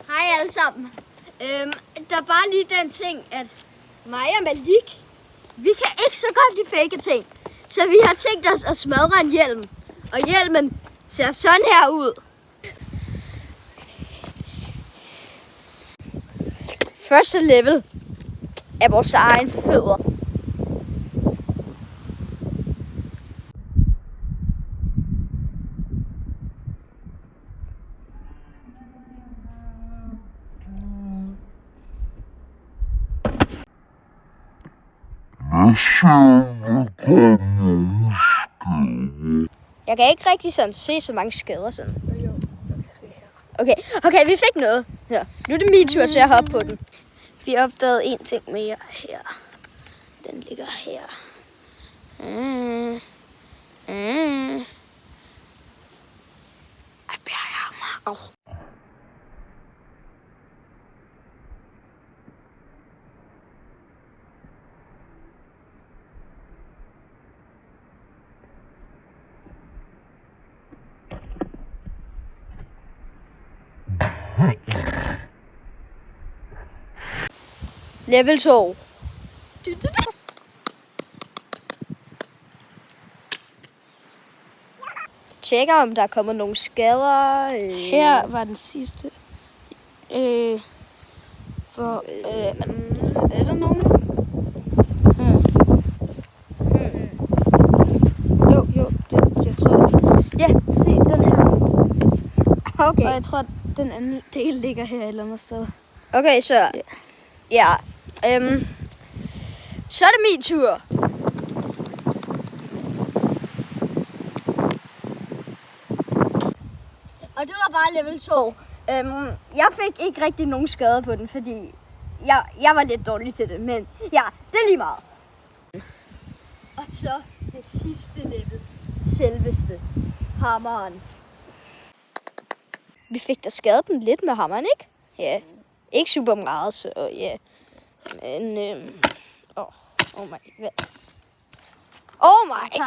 Hej alle sammen. Der er bare lige den ting, at mig og Malik, vi kan ikke så godt lide fake ting. Så vi har tænkt os at smadre en hjelm. Og hjelmen ser sådan her ud. Første level er vores egen fødder. Jeg kan ikke rigtig sådan se så mange skader sådan. Okay, vi fik noget. Ja. Nu er det min tur til at hoppe på den. Vi opdagede en ting mere her. Den ligger her. Ej, bærer mig. Au. Level 2. Tjekker, om der er kommet nogle skader. Her var den sidste. Er der nogen? Jo, jeg tror. Ja, se den her. Okay. Og jeg tror, at den anden del ligger her et eller andet sted. Okay, så ja. Så er det min tur. Og det var bare level 2. Jeg fik ikke rigtig nogen skader på den, fordi jeg var lidt dårlig til det. Men ja, det er lige meget. Og så det sidste level. Selveste hammeren. Vi fik da skadet den lidt med hammeren, ikke? Ja. Ikke super meget, så ja. Men, oh my. Oh my.